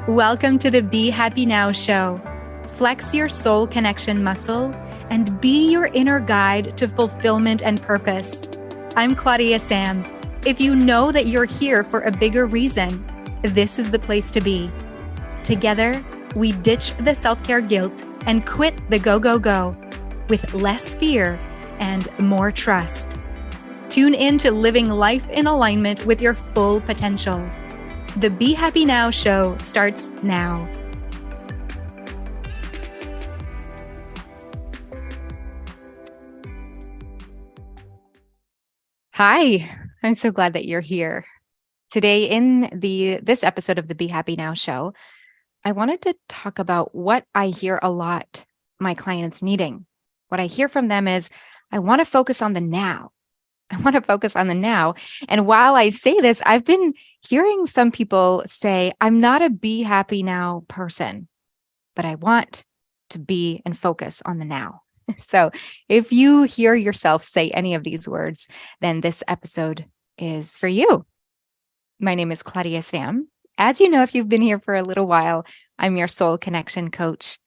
Welcome to the Be Happy Now show. Flex your soul connection muscle and be your inner guide to fulfillment and purpose. I'm Claudia-Sam. If you know that you're here for a bigger reason, this is the place to be. Together, we ditch the self-care guilt and quit the go with less fear and more trust. Tune in to living life in alignment with your full potential. The Be Happy Now show starts now. Hi, I'm so glad that you're here. Today in this episode of the Be Happy Now show, I wanted to talk about what I hear a lot my clients needing. What I hear from them is, I want to focus on the now. I want to focus on the now. And while I say this, I've been hearing some people say, I'm not a be happy now person, but I want to be and focus on the now. So if you hear yourself say any of these words, then this episode is for you. My name is Claudia-Sam. As you know, if you've been here for a little while, I'm your soul connection coach.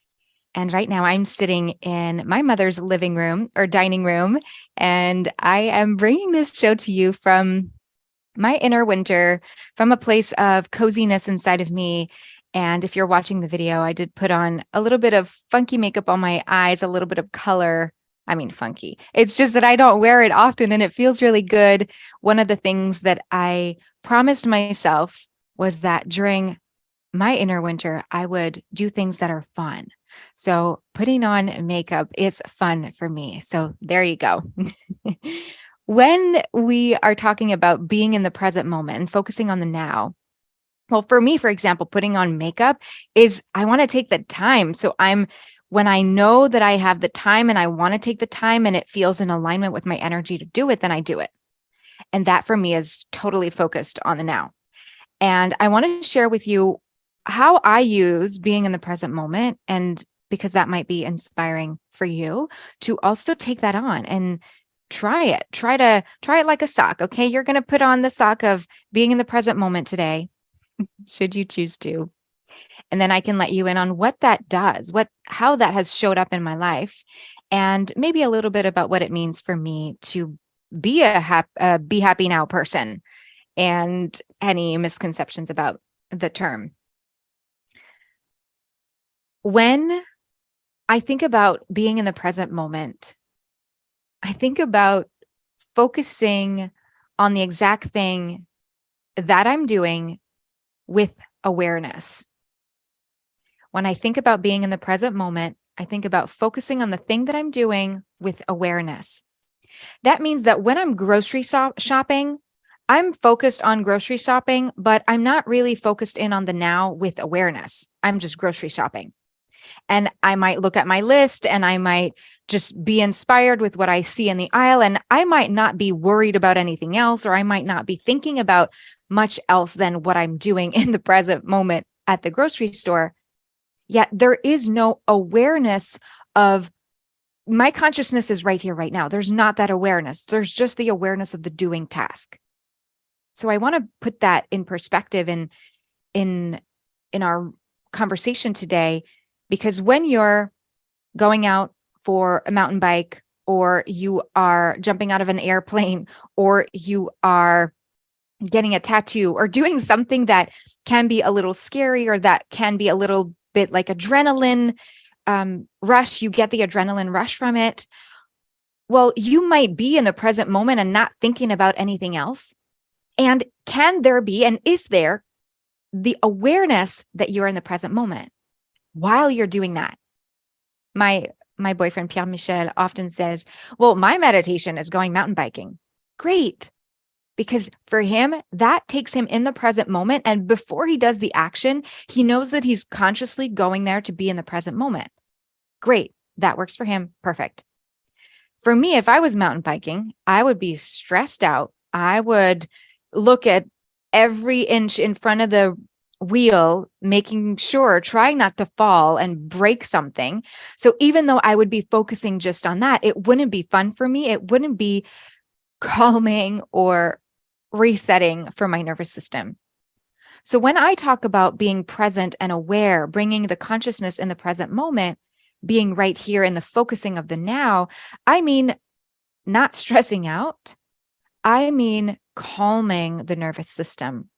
And right now I'm sitting in my mother's living room or dining room, and I am bringing this show to you from my inner winter, from a place of coziness inside of me. And if you're watching the video, I did put on a little bit of funky makeup on my eyes, a little bit of color. I mean, funky. It's just that I don't wear it often and it feels really good. One of the things that I promised myself was that during my inner winter, I would do things that are fun. So putting on makeup is fun for me. So there you go. When we are talking about being in the present moment and focusing on the now, well, for me, for example, putting on makeup is I want to take the time. So when I know that I have the time and I want to take the time and it feels in alignment with my energy to do it, then I do it. And that for me is totally focused on the now. And I want to share with you how I use being in the present moment, and because that might be inspiring for you to also take that on and try it. Try it like a sock. Okay. You're going to put on the sock of being in the present moment today, should you choose to. And then I can let you in on what that does, how that has showed up in my life, and maybe a little bit about what it means for me to be a be happy now person and any misconceptions about the term. When I think about being in the present moment, I think about focusing on the exact thing that I'm doing with awareness. When I think about being in the present moment, I think about focusing on the thing that I'm doing with awareness. That means that when I'm grocery shopping, I'm focused on grocery shopping, but I'm not really focused in on the now with awareness. I'm just grocery shopping. And I might look at my list and I might just be inspired with what I see in the aisle. And I might not be worried about anything else, or I might not be thinking about much else than what I'm doing in the present moment at the grocery store. Yet there is no awareness of my consciousness is right here, right now. There's not that awareness. There's just the awareness of the doing task. So I want to put that in perspective in our conversation today. Because when you're going out for a mountain bike, or you are jumping out of an airplane, or you are getting a tattoo, or doing something that can be a little scary, or that can be a little bit like adrenaline rush, you get the adrenaline rush from it. Well, you might be in the present moment and not thinking about anything else. And can there be, and is there, the awareness that you're in the present moment while you're doing that? My boyfriend, Pierre Michel, often says, well, my meditation is going mountain biking. Great. Because for him, that takes him in the present moment. And before he does the action, he knows that he's consciously going there to be in the present moment. Great. That works for him. Perfect. For me, if I was mountain biking, I would be stressed out. I would look at every inch in front of the wheel, making sure, trying not to fall and break something. So even though I would be focusing just on that, it wouldn't be fun for me. It wouldn't be calming or resetting for my nervous system. So when I talk about being present and aware, bringing the consciousness in the present moment, being right here in the focusing of the now, I mean not stressing out. I mean calming the nervous system.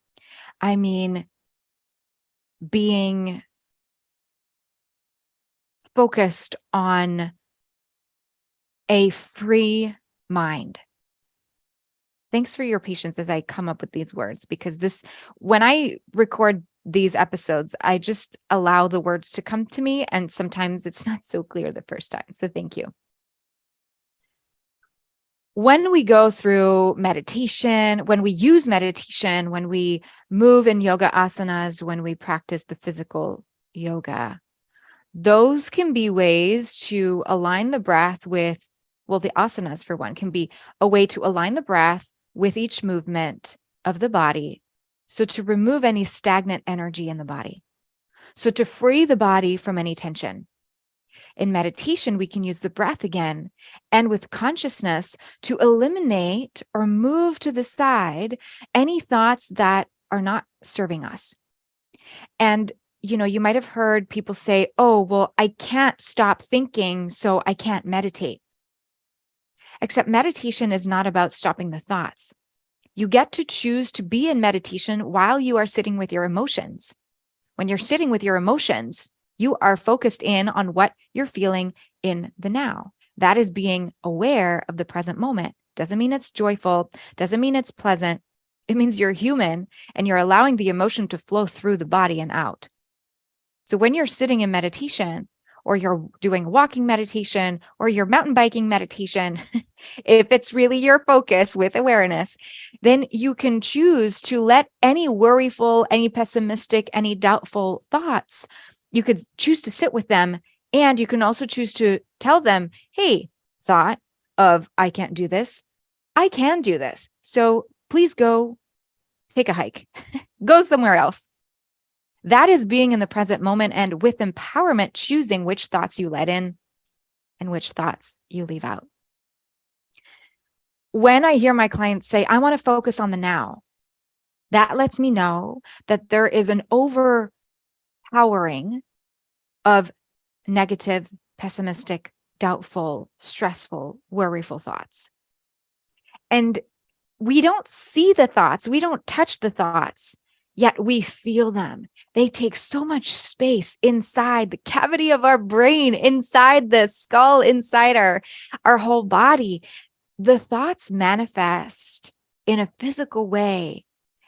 I mean being focused on a free mind. Thanks for your patience as I come up with these words, because when I record these episodes, I just allow the words to come to me, and sometimes it's not so clear the first time. So thank you. When we go through meditation, when we use meditation, when we move in yoga asanas, when we practice the physical yoga, those can be ways to align the breath with, well, the asanas for one can be a way to align the breath with each movement of the body. So to remove any stagnant energy in the body. So to free the body from any tension. In meditation, we can use the breath again and with consciousness to eliminate or move to the side any thoughts that are not serving us. And, you might have heard people say, oh, well, I can't stop thinking, so I can't meditate. Except meditation is not about stopping the thoughts. You get to choose to be in meditation while you are sitting with your emotions. When you're sitting with your emotions, you are focused in on what you're feeling in the now. That is being aware of the present moment. Doesn't mean it's joyful, doesn't mean it's pleasant. It means you're human and you're allowing the emotion to flow through the body and out. So when you're sitting in meditation, or you're doing walking meditation, or you're mountain biking meditation, if it's really your focus with awareness, then you can choose to let any worryful, any pessimistic, any doubtful thoughts, you could choose to sit with them. And you can also choose to tell them, hey, thought of, I can't do this. I can do this. So please go take a hike, go somewhere else. That is being in the present moment and with empowerment, choosing which thoughts you let in and which thoughts you leave out. When I hear my clients say, I want to focus on the now, that lets me know that there is an overpowering of negative, pessimistic, doubtful, stressful, worryful thoughts. And we don't see the thoughts. We don't touch the thoughts. Yet we feel them. They take so much space inside the cavity of our brain, inside the skull, inside our whole body. The thoughts manifest in a physical way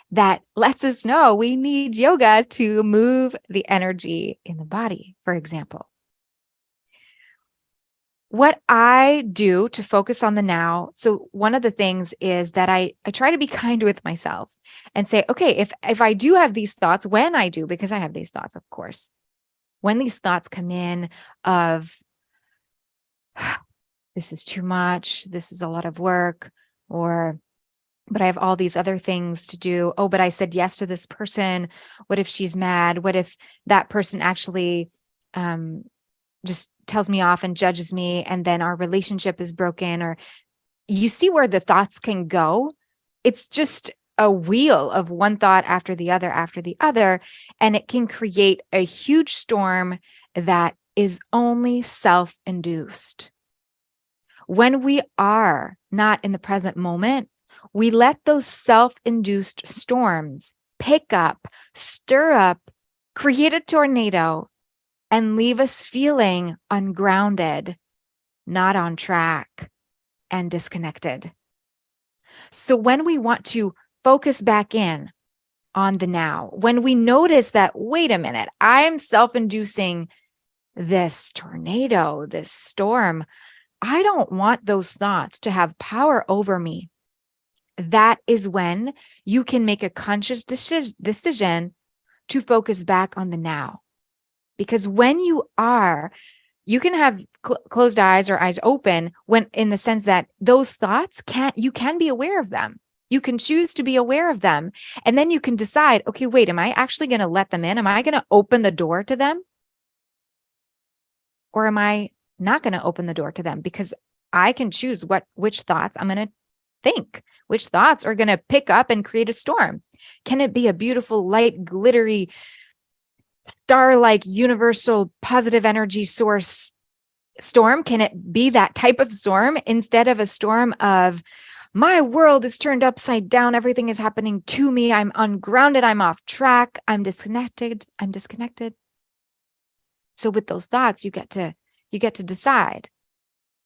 that lets us know we need yoga to move the energy in the body, for example. What I do to focus on the now. So one of the things is that I try to be kind with myself and say, okay, if I do have these thoughts, when I do, because I have these thoughts, of course, when these thoughts come in of, this is too much, this is a lot of work, or, but I have all these other things to do. Oh, but I said yes to this person. What if she's mad? What if that person actually, just tells me off and judges me, and then our relationship is broken? Or you see where the thoughts can go. It's just a wheel of one thought after the other, and it can create a huge storm that is only self-induced. When we are not in the present moment, we let those self-induced storms pick up, stir up, create a tornado, and leave us feeling ungrounded, not on track, and disconnected. So when we want to focus back in on the now, when we notice that, wait a minute, I'm self-inducing this tornado, this storm, I don't want those thoughts to have power over me. That is when you can make a conscious decision to focus back on the now. Because when you can have closed eyes or eyes open, when in the sense that those thoughts you can be aware of them. You can choose to be aware of them. And then you can decide, okay, wait, am I actually going to let them in? Am I going to open the door to them? Or am I not going to open the door to them? Because I can choose which thoughts I'm going to think? Which thoughts are going to pick up and create a storm? Can it be a beautiful, light, glittery, star-like, universal, positive energy source storm? Can it be that type of storm instead of a storm of my world is turned upside down. Everything is happening to me. I'm ungrounded. I'm off track. I'm disconnected. So with those thoughts, you get to decide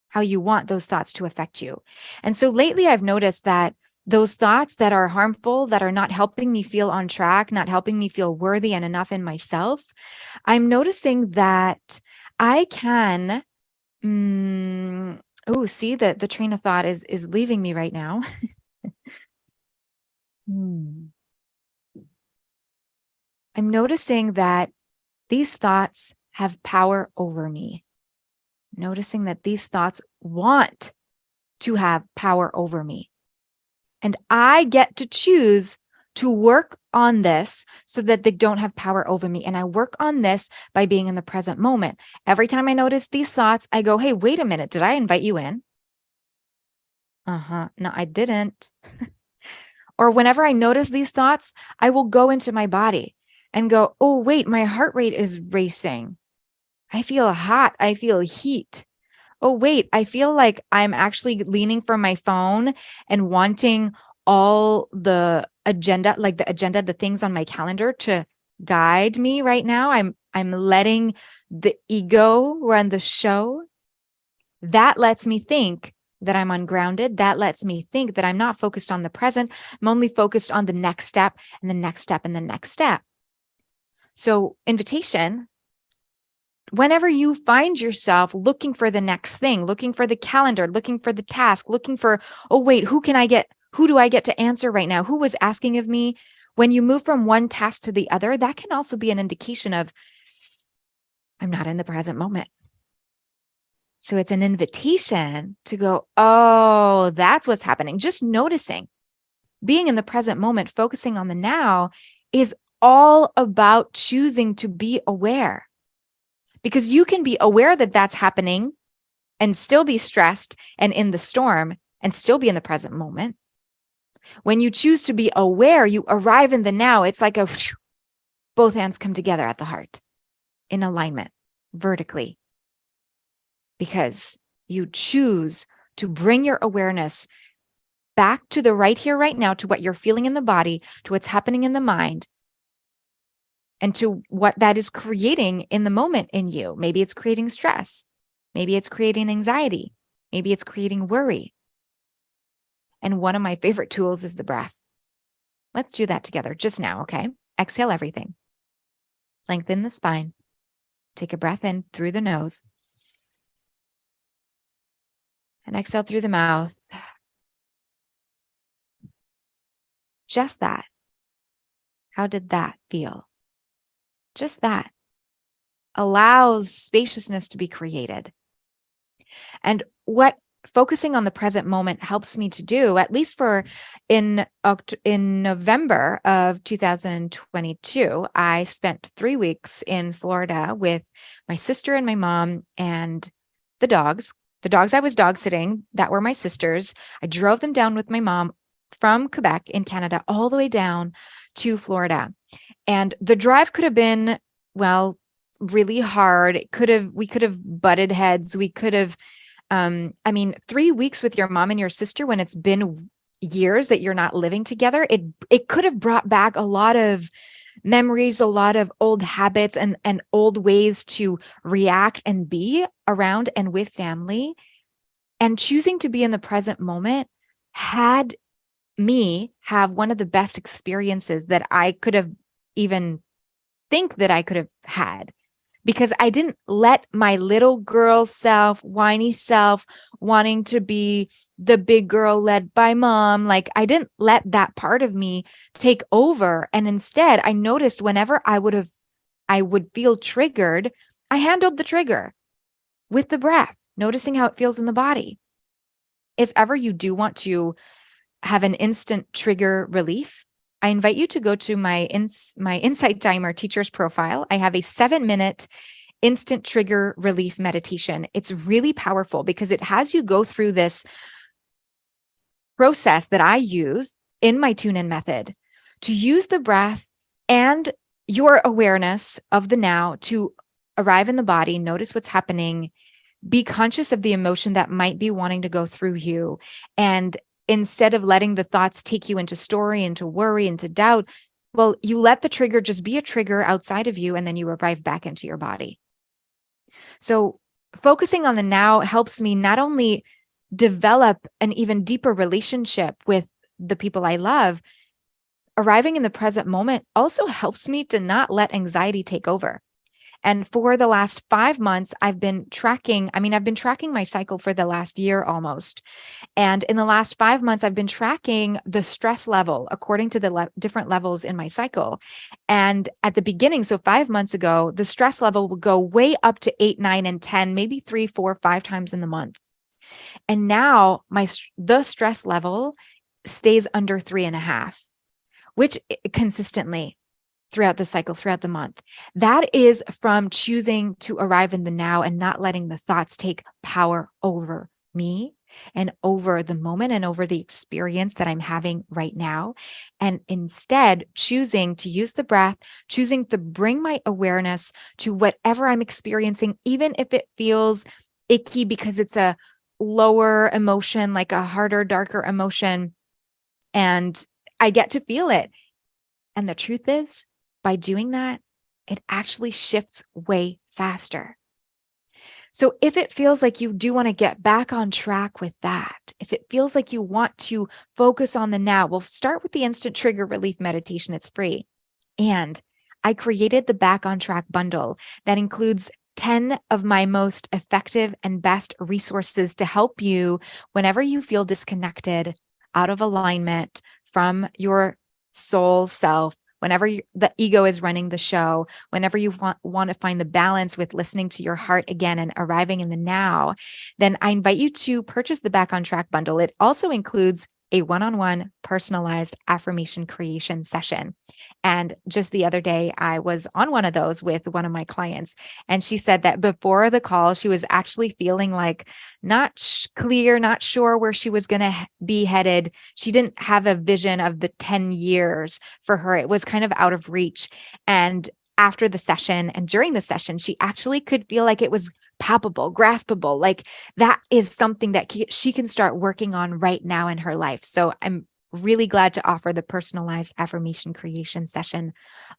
how you want those thoughts to affect you. And so lately I've noticed that those thoughts that are harmful, that are not helping me feel on track, not helping me feel worthy and enough in myself, I'm noticing that I can see that the train of thought is leaving me right now. I'm noticing that these thoughts have power over me. Noticing that these thoughts want to have power over me. And I get to choose to work on this so that they don't have power over me. And I work on this by being in the present moment. Every time I notice these thoughts, I go, hey, wait a minute. Did I invite you in? No, I didn't. Or whenever I notice these thoughts, I will go into my body and go, oh, wait, my heart rate is racing. I feel hot. I feel heat. Oh, wait, I feel like I'm actually leaning for my phone and wanting all the agenda, the things on my calendar to guide me right now. I'm letting the ego run the show. That lets me think that I'm ungrounded. That lets me think that I'm not focused on the present. I'm only focused on the next step and the next step and the next step. So invitation, whenever you find yourself looking for the next thing, looking for the calendar, looking for the task, looking for, oh, wait, who do I get to answer right now? Who was asking of me? When you move from one task to the other, that can also be an indication of I'm not in the present moment. So it's an invitation to go, oh, that's what's happening. Just noticing, being in the present moment, focusing on the now is all about choosing to be aware. Because you can be aware that that's happening and still be stressed and in the storm and still be in the present moment. When you choose to be aware, you arrive in the now. It's like both hands come together at the heart in alignment, vertically. Because you choose to bring your awareness back to the right here, right now, to what you're feeling in the body, to what's happening in the mind, and to what that is creating in the moment in you. Maybe it's creating stress. Maybe it's creating anxiety. Maybe it's creating worry. And one of my favorite tools is the breath. Let's do that together just now, okay? Exhale everything. Lengthen the spine. Take a breath in through the nose. And exhale through the mouth. Just that. How did that feel? Just that allows spaciousness to be created. And what focusing on the present moment helps me to do, at least for in November of 2022, I spent 3 weeks in Florida with my sister and my mom and the dogs. The dogs I was dog sitting, that were my sisters. I drove them down with my mom from Quebec in Canada all the way down to Florida. And the drive could have been, really hard. We could have butted heads. We could have, 3 weeks with your mom and your sister when it's been years that you're not living together, it could have brought back a lot of memories, a lot of old habits and old ways to react and be around and with family. And choosing to be in the present moment had me have one of the best experiences that I could have even think that I could have had, because I didn't let my little girl self, whiny self, wanting to be the big girl led by mom, I didn't let that part of me take over. And instead, I noticed whenever I would feel triggered, I handled the trigger with the breath, noticing how it feels in the body. If ever you do want to have an instant trigger relief, I invite you to go to my Insight Timer teacher's profile. I have a 7-minute instant trigger relief meditation. It's really powerful because it has you go through this process that I use in my tune in method to use the breath and your awareness of the now to arrive in the body, notice what's happening, be conscious of the emotion that might be wanting to go through you. And instead of letting the thoughts take you into story, into worry, into doubt, well, you let the trigger just be a trigger outside of you, and then you arrive back into your body. So focusing on the now helps me not only develop an even deeper relationship with the people I love, arriving in the present moment also helps me to not let anxiety take over. And for the last 5 months, I've been tracking my cycle for the last year almost. And in the last 5 months, I've been tracking the stress level according to the different levels in my cycle. And at the beginning, so 5 months ago, the stress level would go way up to 8, 9, and 10, maybe 3, 4, 5 times in the month. And now the stress level stays under 3.5, which consistently throughout the cycle, throughout the month. That is from choosing to arrive in the now and not letting the thoughts take power over me and over the moment and over the experience that I'm having right now. And instead choosing to use the breath, choosing to bring my awareness to whatever I'm experiencing, even if it feels icky because it's a lower emotion, like a harder, darker emotion. And I get to feel it. And the truth is, by doing that, it actually shifts way faster. So if it feels like you do want to get back on track with that, if it feels like you want to focus on the now, we'll start with the instant trigger relief meditation. It's free. And I created the Back on Track bundle that includes 10 of my most effective and best resources to help you whenever you feel disconnected, out of alignment from your soul self, whenever the ego is running the show, whenever you want to find the balance with listening to your heart again and arriving in the now, then I invite you to purchase the Back on Track bundle. It also includes a one-on-one personalized affirmation creation session. And just the other day, I was on one of those with one of my clients, and she said that before the call, she was actually feeling like not clear, not sure where she was going to be headed. She didn't have a vision of the 10 years for her. It was kind of out of reach. And after the session and during the session, she actually could feel like it was palpable, graspable, like that is something that she can start working on right now in her life. So I'm really glad to offer the personalized affirmation creation session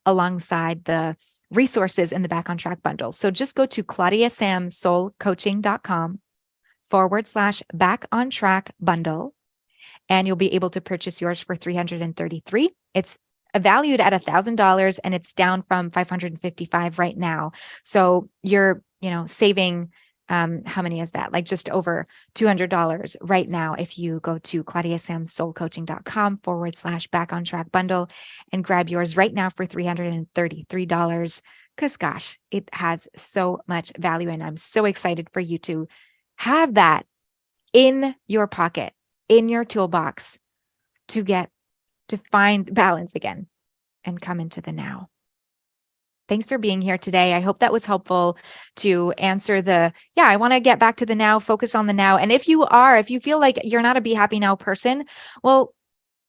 alongside the resources in the Back on Track bundle. So just go to claudiasamsoulcoaching.com/back on track bundle, and you'll be able to purchase yours for $333. It's valued at $1,000 and it's down from $555 right now. So you're saving, how many is that? Like just over $200 right now if you go to claudiasamsoulcoaching.com/back on track bundle and grab yours right now for $333. Because gosh, it has so much value. And I'm so excited for you to have that in your pocket, in your toolbox to find balance again and come into the now. Thanks for being here today. I hope that was helpful to answer I want to get back to the now, focus on the now. And if you feel like you're not a Be Happy Now person, well,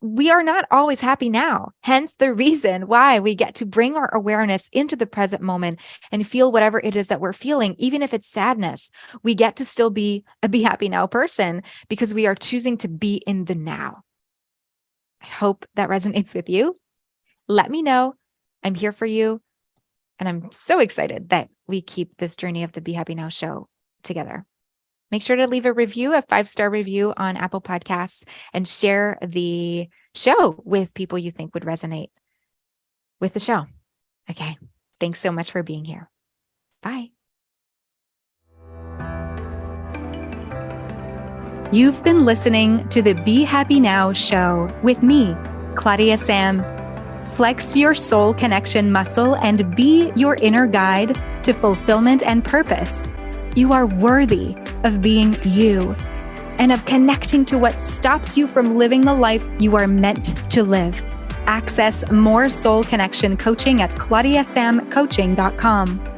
we are not always happy now. Hence the reason why we get to bring our awareness into the present moment and feel whatever it is that we're feeling, even if it's sadness. We get to still be a Be Happy Now person because we are choosing to be in the now. I hope that resonates with you. Let me know. I'm here for you. And I'm so excited that we keep this journey of the Be Happy Now show together. Make sure to leave a review, a 5-star review on Apple Podcasts, and share the show with people you think would resonate with the show. Okay. Thanks so much for being here. Bye. You've been listening to the Be Happy Now show with me, Claudia-Sam. Flex your soul connection muscle and be your inner guide to fulfillment and purpose. You are worthy of being you and of connecting to what stops you from living the life you are meant to live. Access more soul connection coaching at claudiasamcoaching.com.